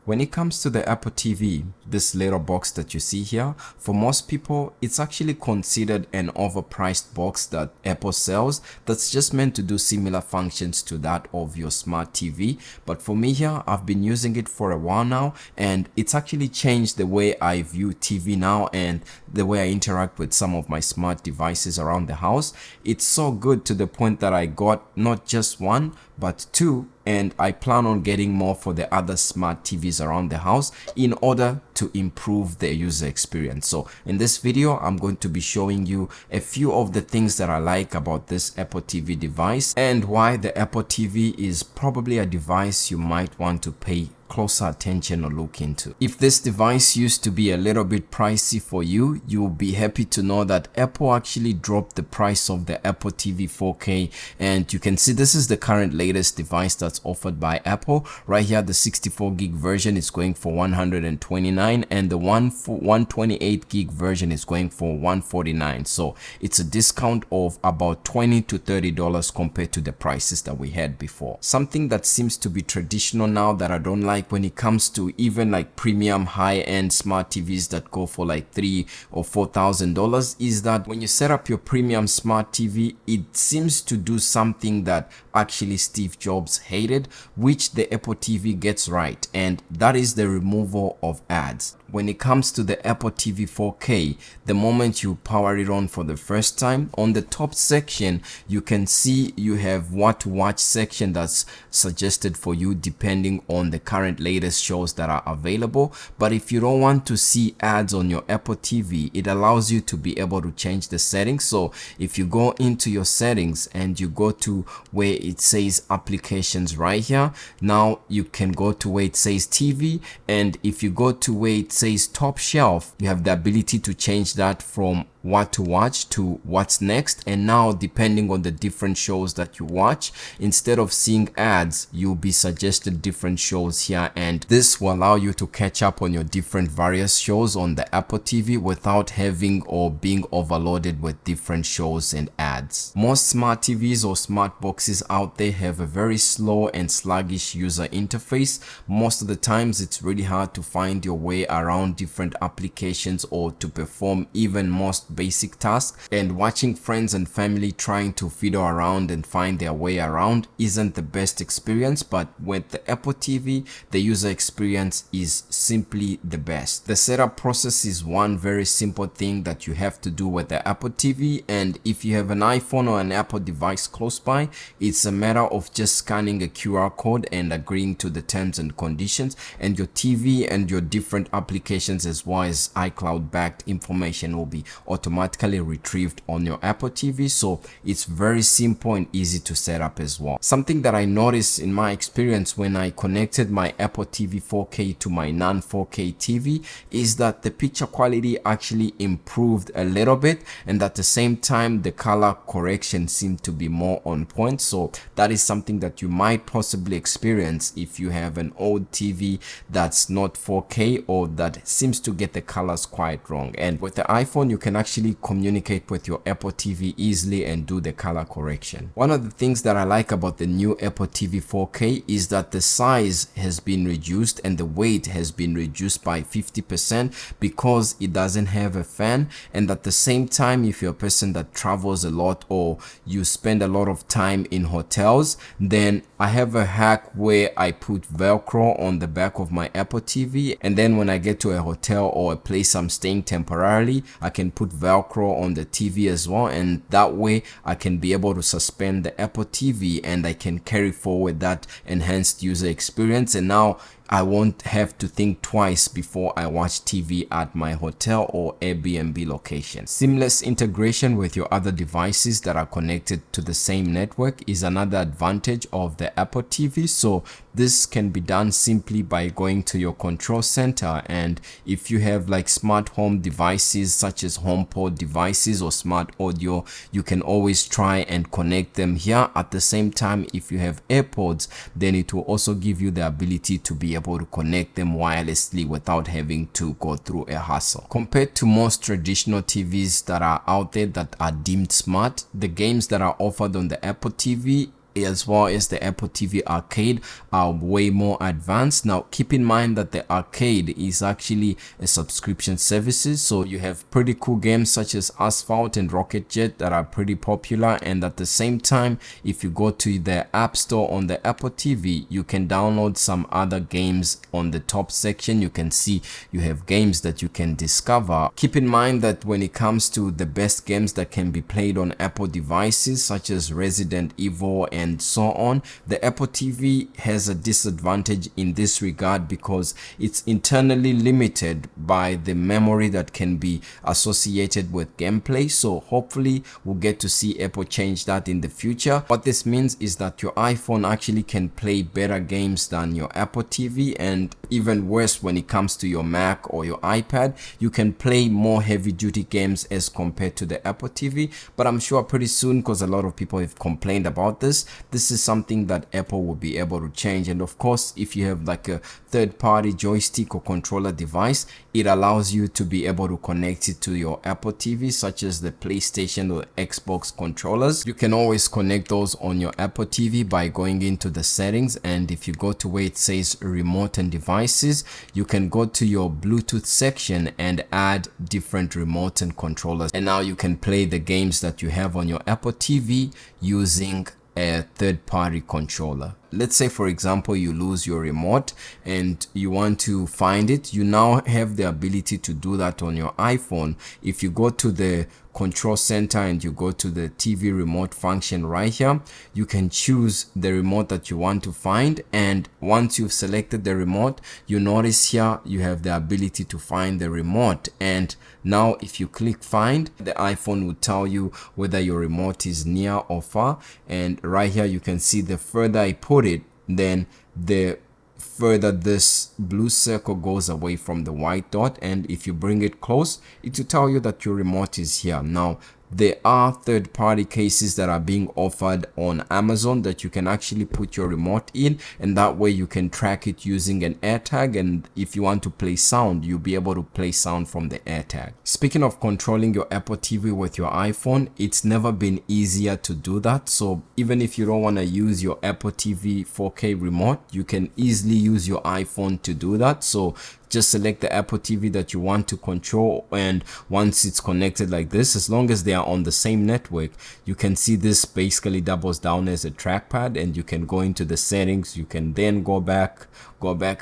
When it comes to the Apple TV, this little box that you see here, for most people, it's actually considered an overpriced box that Apple sells that's just meant to do similar functions to that of your smart TV. But for me here, I've been using it for a while now, and it's actually changed the way I view TV now and the way I interact with some of my smart devices around the house. It's so good to the point that I got not just one, but two, and I plan on getting more for the other smart TVs around the house in order to improve their user experience. So in this video, I'm going to be showing you a few of the things that I like about this Apple TV device and why the Apple TV is probably a device you might want to pay closer attention or look into. If this device used to be a little bit pricey for you, you'll be happy to know that Apple actually dropped the price of the Apple TV 4K, and you can see this is the current latest device that's offered by Apple. Right here, the 64 gig version is going for $129, and the 128 gig version is going for $149. So it's a discount of about $20 to $30 compared to the prices that we had before. Something that seems to be traditional now that I don't like when it comes to even like premium high-end smart TVs that go for like $3,000 or $4,000 is that when you set up your premium smart TV, it seems to do something that actually Steve Jobs hated, which the Apple TV gets right, and that is the removal of ads. When it comes to the Apple TV 4K, the moment you power it on for the first time, on the top section, you can see you have what to watch section that's suggested for you depending on the current latest shows that are available. But if you don't want to see ads on your Apple TV, it allows you to be able to change the settings. So if you go into your settings and you go to where it says applications right here, now you can go to where it says TV, and if you go to where it says top shelf, you have the ability to change that from what to watch to what's next. And now, depending on the different shows that you watch, instead of seeing ads, you'll be suggested different shows here, and this will allow you to catch up on your different various shows on the Apple TV without having or being overloaded with different shows and ads. Most smart TVs or smart boxes out there have a very slow and sluggish user interface. Most of the times it's really hard to find your way around different applications or to perform even most basic tasks, and watching friends and family trying to fiddle around and find their way around isn't the best experience. But with the Apple TV, the user experience is simply the best. The setup process is one very simple thing that you have to do with the Apple TV, and if you have an iPhone or an Apple device close by, it's a matter of just scanning a QR code and agreeing to the terms and conditions, and your TV and your different applications as well as iCloud backed information will be automatically retrieved on your Apple TV. So it's very simple and easy to set up as well. Something that I noticed in my experience when I connected my Apple TV 4K to my non-4K TV is that the picture quality actually improved a little bit, and at the same time the color correction seemed to be more on point. So that is something that you might possibly experience if you have an old TV that's not 4K or that seems to get the colors quite wrong. And with the iPhone, you can actually communicate with your Apple TV easily and do the color correction. One of the things that I like about the new Apple TV 4K is that the size has been reduced and the weight has been reduced by 50% because it doesn't have a fan. And at the same time, if you're a person that travels a lot or you spend a lot of time in hotels, then I have a hack where I put Velcro on the back of my Apple TV, and then when I get to a hotel or a place I'm staying temporarily, I can put Velcro on the TV as well, and that way I can be able to suspend the Apple TV and I can carry forward that enhanced user experience. And now I won't have to think twice before I watch TV at my hotel or Airbnb location. Seamless integration with your other devices that are connected to the same network is another advantage of the Apple TV. So this can be done simply by going to your control center, and if you have like smart home devices such as HomePod devices or smart audio, you can always try and connect them here. At the same time, if you have AirPods, then it will also give you the ability to be able to connect them wirelessly without having to go through a hassle. Compared to most traditional TVs that are out there that are deemed smart, the games that are offered on the Apple TV as well as the Apple TV Arcade are way more advanced. Now keep in mind that the Arcade is actually a subscription services, so you have pretty cool games such as Asphalt and Rocket Jet that are pretty popular, and at the same time, if you go to the App Store on the Apple TV, you can download some other games. On the top section you can see you have games that you can discover. Keep in mind that when it comes to the best games that can be played on Apple devices such as Resident Evil and so on, the Apple TV has a disadvantage in this regard because it's internally limited by the memory that can be associated with gameplay. So hopefully we'll get to see Apple change that in the future. What this means is that your iPhone actually can play better games than your Apple TV, and even worse when it comes to your Mac or your iPad, you can play more heavy duty games as compared to the Apple TV. But I'm sure pretty soon, because a lot of people have complained about this is something that Apple will be able to change. And of course, if you have like a third-party joystick or controller device, it allows you to be able to connect it to your Apple TV, such as the PlayStation or Xbox controllers. You can always connect those on your Apple TV by going into the settings, and if you go to where it says remote and devices, you can go to your Bluetooth section and add different remotes and controllers, and now you can play the games that you have on your Apple TV using a third-party controller. Let's say for example you lose your remote and you want to find it. You now have the ability to do that on your iPhone. If you go to the control center and you go to the TV remote function right here, you can choose the remote that you want to find, and once you've selected the remote, you notice here you have the ability to find the remote. And now if you click find, the iPhone will tell you whether your remote is near or far, and right here you can see the further I put it, then the further this blue circle goes away from the white dot, and if you bring it close, it will tell you that your remote is here. Now there are third-party cases that are being offered on Amazon that you can actually put your remote in, and that way you can track it using an AirTag, and if you want to play sound, you'll be able to play sound from the AirTag. Speaking of controlling your Apple TV with your iPhone, it's never been easier to do that. So even if you don't want to use your Apple TV 4K remote, you can easily use your iPhone to do that. So just select the Apple TV that you want to control, and once it's connected like this, as long as they are on the same network, you can see this basically doubles down as a trackpad, and you can go into the settings. You can then go back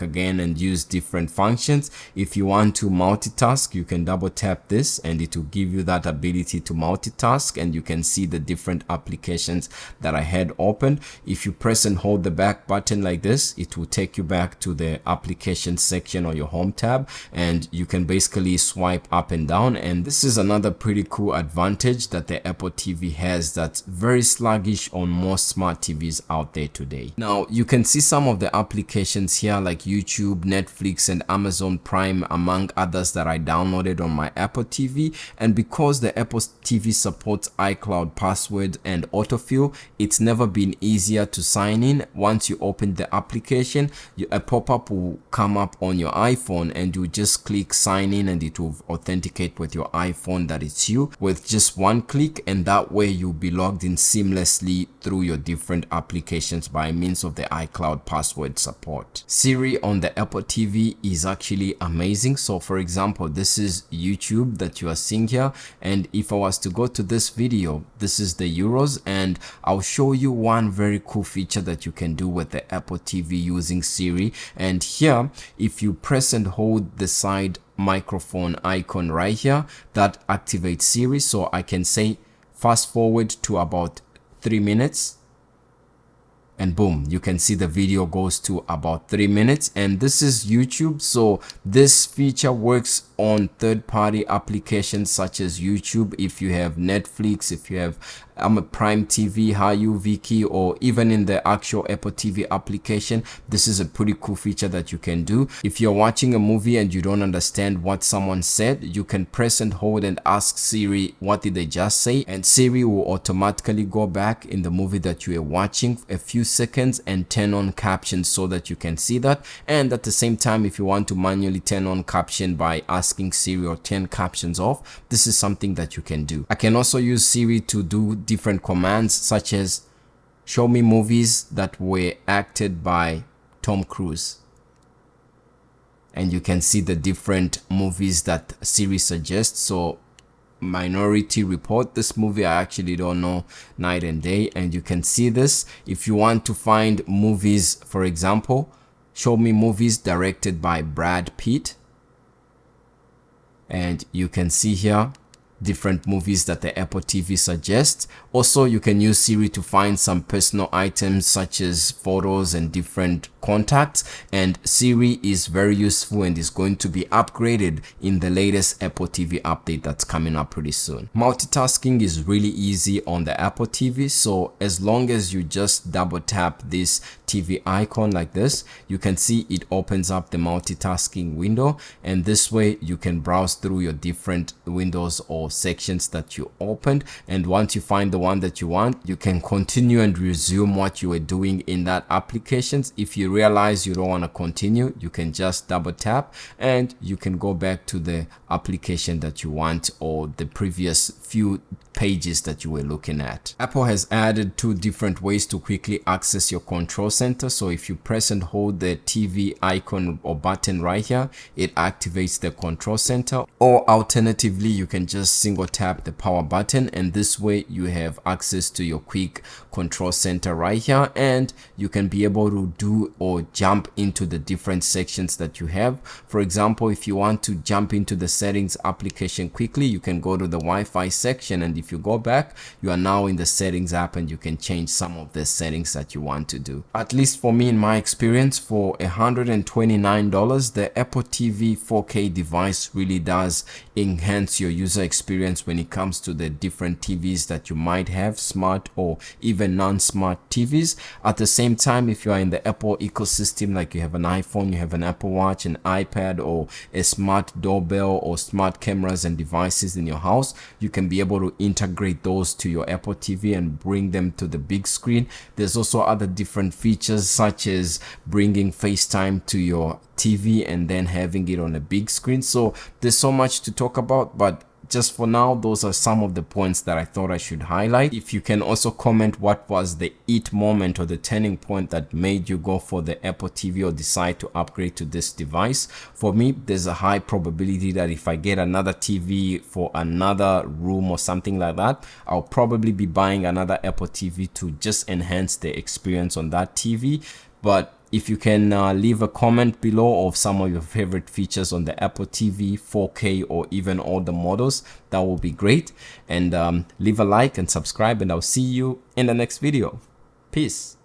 again and use different functions. If you want to multitask, you can double tap this and it will give you that ability to multitask, and you can see the different applications that I had open. If you press and hold the back button like this, it will take you back to the application section or your home tab, and you can basically swipe up and down. And this is another pretty cool advantage that the Apple TV has that's very sluggish on most smart TVs out there today. Now you can see some of the applications here like YouTube, Netflix, and Amazon Prime, among others, that I downloaded on my Apple TV. And because the Apple TV supports iCloud password and autofill, it's never been easier to sign in. Once you open the application, a pop-up will come up on your iPhone, and you just click sign in, and it will authenticate with your iPhone that it's you with just one click, and that way you'll be logged in seamlessly through your different applications by means of the iCloud password support. Siri on the Apple TV is actually amazing. So for example, this is YouTube that you are seeing here, and if I was to go to this video, this is the euros, and I'll show you one very cool feature that you can do with the Apple TV using Siri. And here, if you press and hold the side microphone icon right here, that activates Siri. So I can say fast forward to about 3 minutes, and boom, you can see the video goes to about 3 minutes. And this is YouTube, so this feature works on third-party applications such as YouTube. If you have Netflix, if you have Prime TV, Hayu, Viki, or even in the actual Apple TV application, this is a pretty cool feature that you can do. If you're watching a movie and you don't understand what someone said, you can press and hold and ask Siri, what did they just say? And Siri will automatically go back in the movie that you are watching a few seconds and turn on captions so that you can see that. And at the same time, if you want to manually turn on caption by asking Siri or turn captions off, this is something that you can do. I can also use Siri to do different commands such as show me movies that were acted by Tom Cruise. And you can see the different movies that Siri suggests. So Minority Report, this movie I actually don't know, night and day. And you can see this if you want to find movies, for example, show me movies directed by Brad Pitt, and you can see here different movies that the Apple TV suggests. Also, you can use Siri to find some personal items such as photos and different contacts, and Siri is very useful and is going to be upgraded in the latest Apple TV update that's coming up pretty soon. Multitasking is really easy on the Apple TV, so as long as you just double tap this TV icon like this, you can see it opens up the multitasking window, and this way you can browse through your different windows or sections that you opened, and once you find the one that you want, you can continue and resume what you were doing in that applications. If you realize you don't want to continue, you can just double tap and you can go back to the application that you want or the previous few pages that you were looking at. Apple has added 2 different ways to quickly access your control center. So if you press and hold the TV icon or button right here, it activates the control center, or alternatively you can just single tap the power button, and this way you have access to your quick control center right here, and you can be able to do or jump into the different sections that you have. For example, if you want to jump into the settings application quickly, you can go to the Wi-Fi section, and if you go back, you are now in the settings app and you can change some of the settings that you want to do. At least for me, in my experience, for $129, the Apple TV 4K device really does enhance your user experience when it comes to the different TVs that you might have, smart or even non-smart TVs. At the same time, if you are in the Apple ecosystem, like you have an iPhone, you have an Apple Watch, an iPad, or a smart doorbell or smart cameras and devices in your house, you can be able to integrate those to your Apple TV and bring them to the big screen. There's also other different features such as bringing FaceTime to your TV and then having it on a big screen. So there's so much to talk about, but just for now, those are some of the points that I thought I should highlight. If you can also comment what was the it moment or the turning point that made you go for the Apple TV or decide to upgrade to this device. For me, there's a high probability that if I get another TV for another room or something like that, I'll probably be buying another Apple TV to just enhance the experience on that TV. But if you can leave a comment below of some of your favorite features on the Apple TV 4K or even all the models, that will be great. And leave a like and subscribe, and I'll see you in the next video. Peace.